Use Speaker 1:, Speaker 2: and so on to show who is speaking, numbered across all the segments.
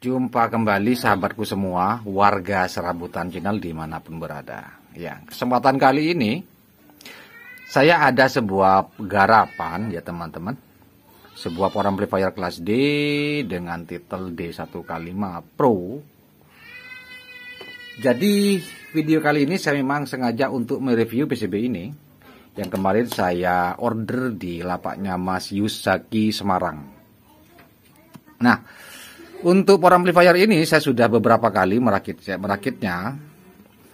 Speaker 1: Jumpa kembali sahabatku semua, warga Serabutan Channel dimanapun berada. Ya, kesempatan kali ini saya ada sebuah garapan ya teman-teman. Sebuah power amplifier kelas D dengan titel D1K5 Pro. Jadi video kali ini saya memang sengaja untuk mereview PCB ini yang kemarin saya order di lapaknya Mas Yusaki Semarang. Nah, untuk power amplifier ini saya sudah beberapa kali merakitnya,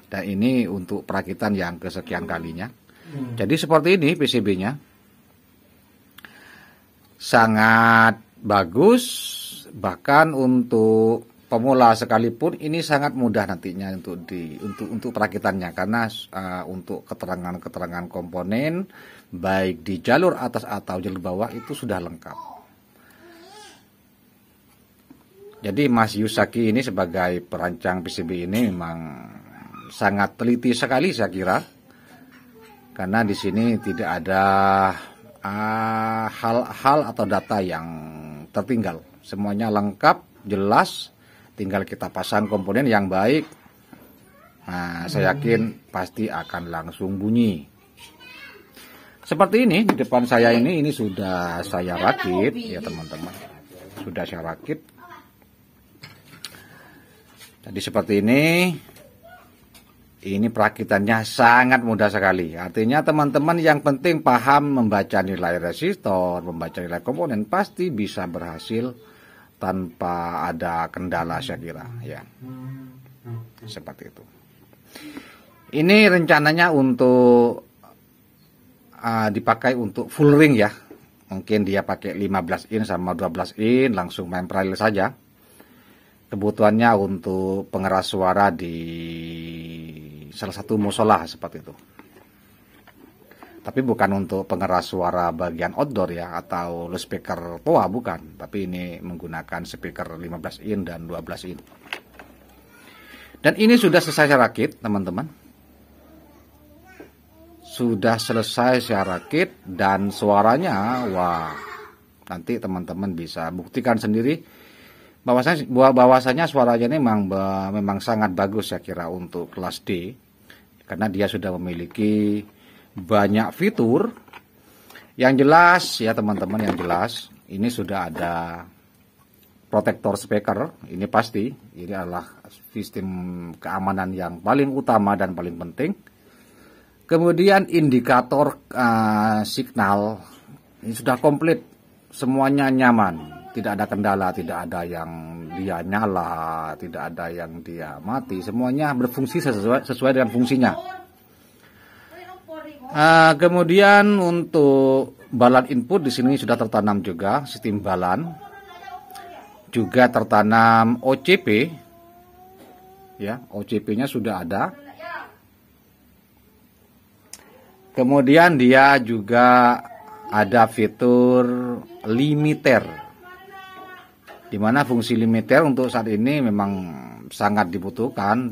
Speaker 1: dan ini untuk perakitan yang kesekian kalinya. Jadi seperti ini PCB-nya, sangat bagus, bahkan untuk pemula sekalipun ini sangat mudah nantinya untuk perakitannya, karena untuk keterangan komponen baik di jalur atas atau jalur bawah itu sudah lengkap. Jadi Mas Yusaki ini sebagai perancang PCB ini memang sangat teliti sekali saya kira, karena di sini tidak ada hal-hal atau data yang tertinggal, semuanya lengkap, jelas, tinggal kita pasang komponen yang baik. Nah, saya yakin pasti akan langsung bunyi. Seperti ini di depan saya ini sudah saya rakit ya teman-teman, sudah saya rakit. Jadi seperti ini perakitannya sangat mudah sekali. Artinya teman-teman yang penting paham membaca nilai resistor, membaca nilai komponen, pasti bisa berhasil tanpa ada kendala saya kira ya. Seperti itu. Ini rencananya untuk dipakai untuk full ring ya. Mungkin dia pakai 15 in sama 12 in langsung main paralel saja. Kebutuhannya untuk pengeras suara di salah satu musola seperti itu. Tapi bukan untuk pengeras suara bagian outdoor ya, atau loudspeaker toa, bukan. Tapi ini menggunakan speaker 15 in dan 12 in. Dan ini sudah selesai saya rakit teman-teman. Sudah selesai saya rakit dan suaranya, wah, nanti teman-teman bisa buktikan sendiri. Bahwasanya suaranya ini memang sangat bagus saya kira untuk kelas D, karena dia sudah memiliki banyak fitur yang jelas ya teman-teman, yang jelas. Ini sudah ada protektor speaker, ini pasti, ini adalah sistem keamanan yang paling utama dan paling penting. Kemudian indikator signal ini sudah komplit, semuanya nyaman. Tidak ada kendala, tidak ada yang dia nyala, tidak ada yang dia mati. Semuanya berfungsi sesuai dengan fungsinya. Kemudian untuk balan input di sini sudah tertanam juga sistem balan, juga tertanam OCP, ya OCP-nya sudah ada. Kemudian dia juga ada fitur limiter, di mana fungsi limiter untuk saat ini memang sangat dibutuhkan,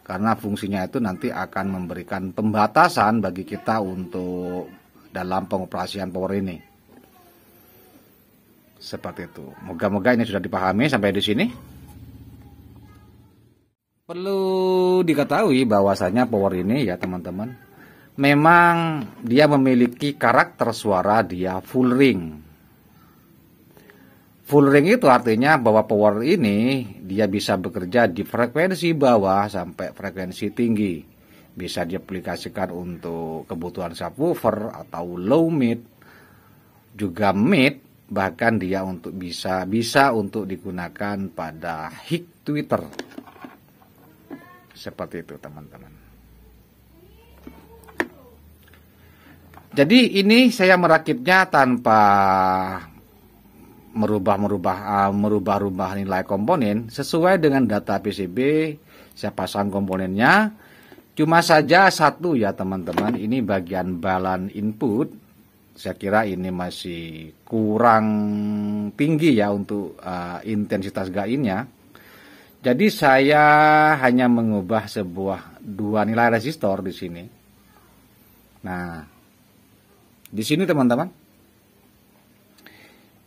Speaker 1: karena fungsinya itu nanti akan memberikan pembatasan bagi kita untuk dalam pengoperasian power ini. Seperti itu. Moga-moga ini sudah dipahami sampai di sini. Perlu diketahui bahwasanya power ini ya teman-teman, memang dia memiliki karakter suara dia full ring. Full ring itu artinya bahwa power ini dia bisa bekerja di frekuensi bawah sampai frekuensi tinggi. Bisa diaplikasikan untuk kebutuhan subwoofer atau low mid, juga mid, bahkan dia bisa untuk digunakan pada hig tweeter. Seperti itu teman-teman. Jadi ini saya merakitnya tanpa merubah nilai komponen, sesuai dengan data PCB saya pasang komponennya. Cuma saja satu ya teman-teman, ini bagian balan input saya kira ini masih kurang tinggi ya untuk intensitas gainnya. Jadi saya hanya mengubah dua nilai resistor di sini. Nah, di sini teman-teman,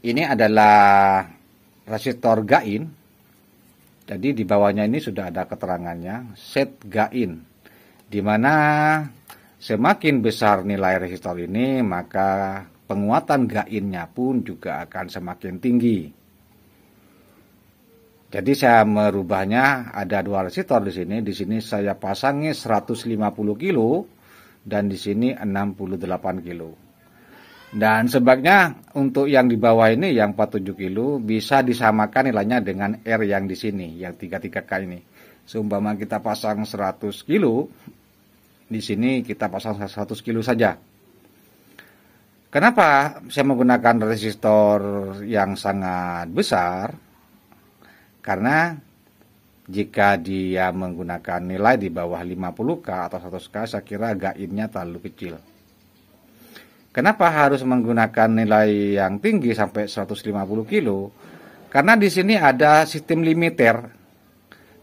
Speaker 1: ini adalah resistor gain Jadi di bawahnya ini sudah ada keterangannya, set gain, di mana semakin besar nilai resistor ini, maka penguatan gainnya pun juga akan semakin tinggi. Jadi saya merubahnya, ada dua resistor di sini. Di sini saya pasangnya 150 kilo dan di sini 68 kilo. Dan sebaiknya untuk yang di bawah ini yang 47 kilo bisa disamakan nilainya dengan R yang di sini, yang 33K ini. Seumpama kita pasang 100 kilo, di sini kita pasang 100 kilo saja. Kenapa saya menggunakan resistor yang sangat besar? Karena jika dia menggunakan nilai di bawah 50K atau 100K, saya kira gainnya terlalu kecil. Kenapa harus menggunakan nilai yang tinggi sampai 150 kilo? Karena di sini ada sistem limiter,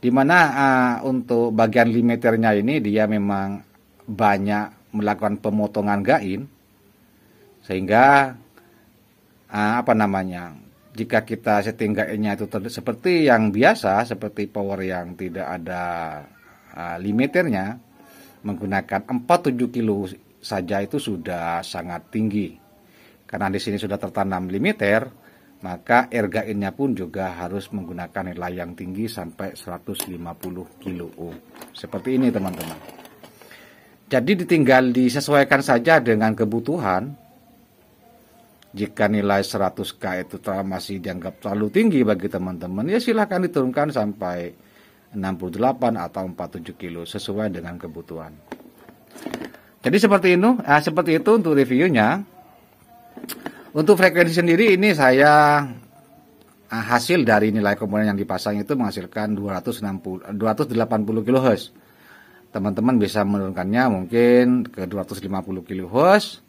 Speaker 1: di mana untuk bagian limiternya ini dia memang banyak melakukan pemotongan gain, sehingga jika kita setting gainnya itu seperti yang biasa, seperti power yang tidak ada limiternya, menggunakan 47 kilo saja itu sudah sangat tinggi. Karena di sini sudah tertanam limiter, maka R gainnya pun juga harus menggunakan nilai yang tinggi sampai 150 kilo ohm. Seperti ini teman-teman. Jadi ditinggal disesuaikan saja dengan kebutuhan. Jika nilai 100K itu masih dianggap terlalu tinggi bagi teman-teman, ya silahkan diturunkan sampai 68 atau 47 kilo sesuai dengan kebutuhan. Jadi seperti itu untuk reviewnya. Untuk frekuensi sendiri ini saya hasil dari nilai komponen yang dipasang itu menghasilkan 280 kHz. Teman-teman bisa menurunkannya mungkin ke 250 kHz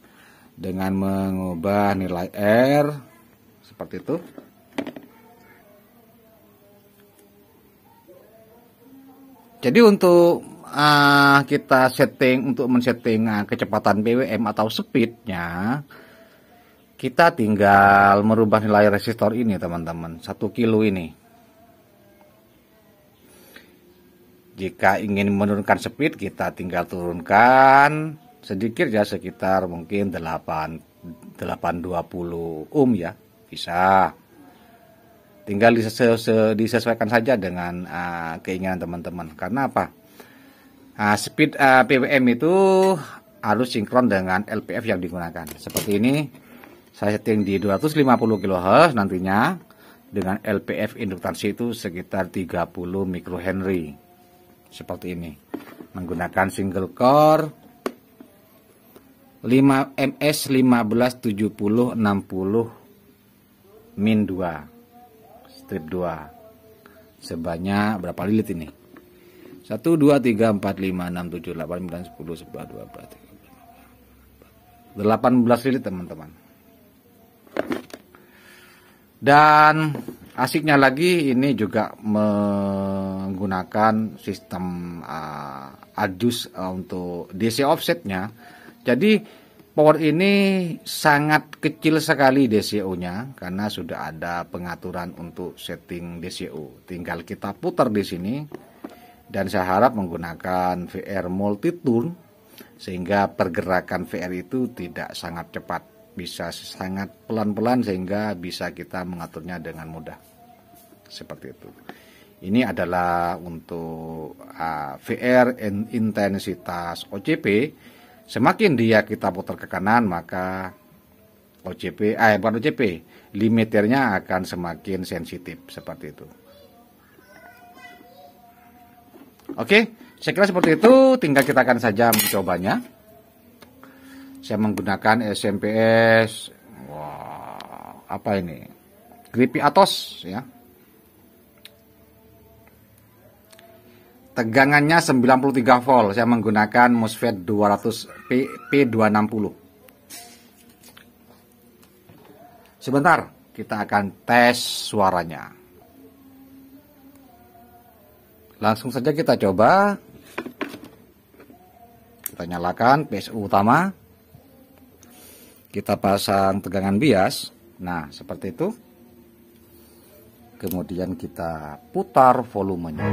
Speaker 1: dengan mengubah nilai R seperti itu. Jadi untuk kita men-setting kecepatan PWM atau speednya, kita tinggal merubah nilai resistor ini teman-teman, 1 kilo ini. Jika ingin menurunkan speed, kita tinggal turunkan sedikit ya, sekitar mungkin 820 ohm ya, bisa. Tinggal disesuaikan saja dengan keinginan teman-teman. Karena apa? Speed PWM itu harus sinkron dengan LPF yang digunakan. Seperti ini, saya setting di 250 kHz nantinya, dengan LPF induktansi itu sekitar 30 mikrohenry. Seperti ini. Menggunakan single core 5 MS 1570 60 min 2 strip 2. Sebanyak berapa lilit ini? 1, 2, 3, 4, 5, 6, 7, 8, 9, 10, 11, 12, 13, 18 lilit teman-teman. Dan asiknya lagi ini juga menggunakan sistem adjust untuk DC offsetnya. Jadi power ini sangat kecil sekali DCO-nya karena sudah ada pengaturan untuk setting DCO. Tinggal kita putar di sini. Dan saya harap menggunakan VR multitune sehingga pergerakan VR itu tidak sangat cepat, bisa sangat pelan-pelan sehingga bisa kita mengaturnya dengan mudah. Seperti itu. Ini adalah untuk VR intensitas OCP. Semakin dia kita putar ke kanan, maka bukan OCP, limiternya akan semakin sensitif, seperti itu. Oke, saya kira seperti itu. Tinggal kita akan saja mencobanya. Saya menggunakan SMPS. Wah, apa ini? Grippy Atos ya. Tegangannya 93 volt. Saya menggunakan MOSFET 200 P260. Sebentar, kita akan tes suaranya. Langsung saja kita coba. Kita nyalakan PSU utama. Kita pasang tegangan bias. Nah, seperti itu. kemudian kita putar volumenya.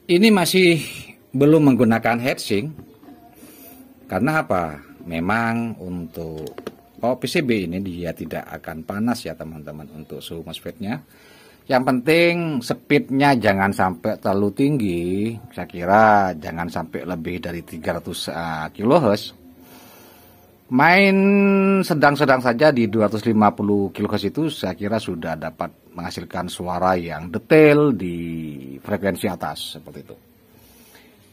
Speaker 1: Ini masih belum menggunakan heatsink. Karena apa? Memang untuk PCB ini dia tidak akan panas ya teman-teman untuk suhu MOSFET-nya. Yang penting speednya jangan sampai terlalu tinggi. Saya kira jangan sampai lebih dari 300 kHz. Main sedang-sedang saja di 250 kHz itu saya kira sudah dapat menghasilkan suara yang detail di frekuensi atas seperti itu.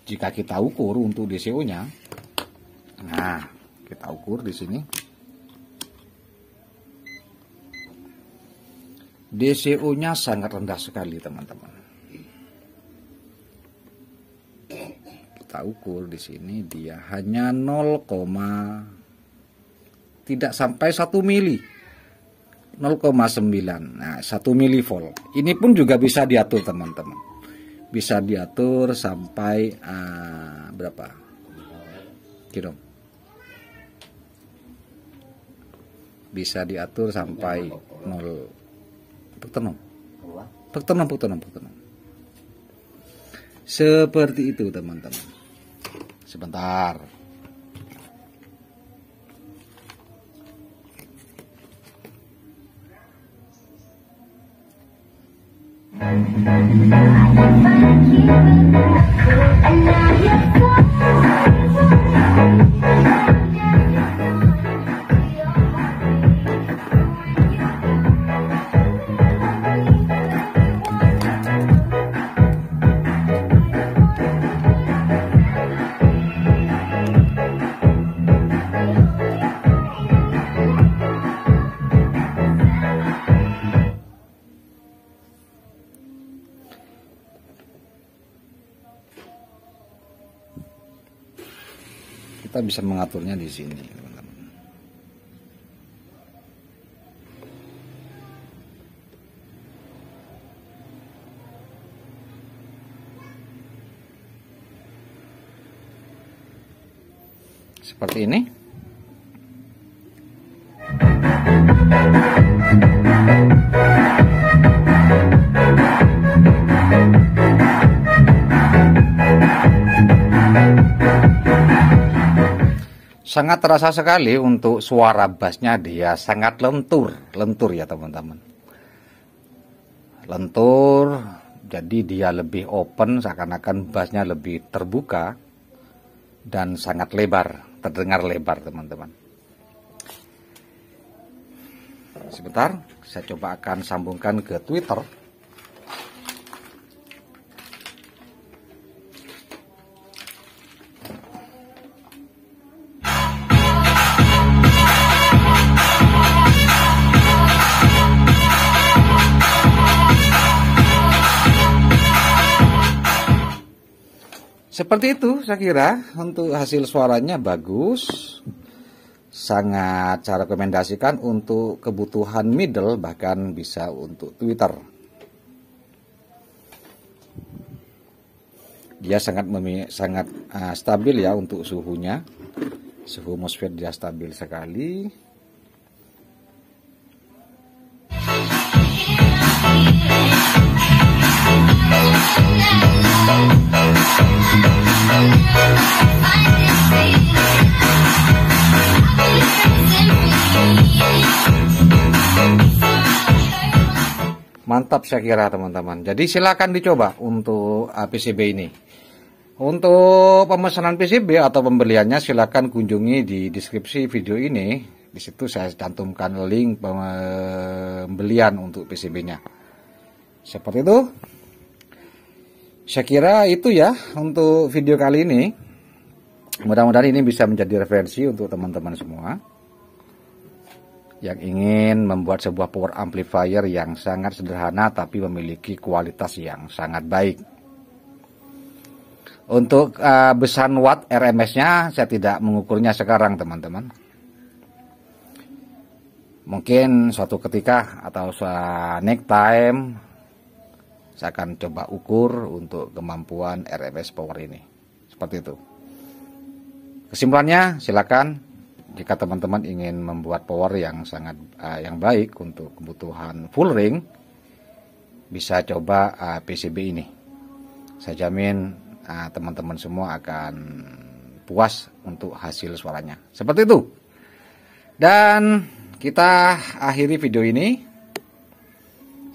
Speaker 1: Jika kita ukur untuk DCO-nya, nah kita ukur di sini. DCO-nya sangat rendah sekali teman-teman. Kita ukur di sini dia hanya 0, tidak sampai 1 mili. 0,9. Nah, 1 milivolt. Ini pun juga bisa diatur teman-teman. Bisa diatur sampai berapa? Kira. Bisa diatur sampai 0. Pektonom. Seperti itu teman-teman. Sebentar. Kita bisa mengaturnya di sini, teman-teman. Seperti ini. Sangat terasa sekali untuk suara bassnya, dia sangat lentur ya teman-teman. Lentur, jadi dia lebih open, seakan-akan bassnya lebih terbuka dan sangat lebar, terdengar lebar teman-teman. Sebentar, saya coba akan sambungkan ke Twitter. Seperti itu saya kira untuk hasil suaranya bagus. Sangat saya rekomendasikan untuk kebutuhan middle, bahkan bisa untuk Twitter. Dia sangat stabil ya untuk suhunya. Suhu MOSFET dia stabil sekali. Mantap saya kira teman-teman. Jadi silakan dicoba untuk PCB ini. Untuk pemesanan PCB atau pembeliannya silakan kunjungi di deskripsi video ini. Di situ saya cantumkan link pembelian untuk PCB-nya. Seperti itu. Saya kira itu ya untuk video kali ini. Mudah-mudahan ini bisa menjadi referensi untuk teman-teman semua yang ingin membuat sebuah power amplifier yang sangat sederhana tapi memiliki kualitas yang sangat baik. Untuk besaran watt RMS-nya saya tidak mengukurnya sekarang teman-teman. Mungkin suatu ketika atau next time saya akan coba ukur untuk kemampuan RMS power ini. Seperti itu. Kesimpulannya, silakan jika teman-teman ingin membuat power yang sangat yang baik untuk kebutuhan full ring, bisa coba PCB ini. Saya jamin teman-teman semua akan puas untuk hasil suaranya. Seperti itu. Dan kita akhiri video ini.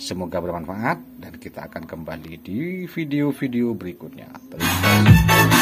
Speaker 1: Semoga bermanfaat dan kita akan kembali di video-video berikutnya. Terima kasih.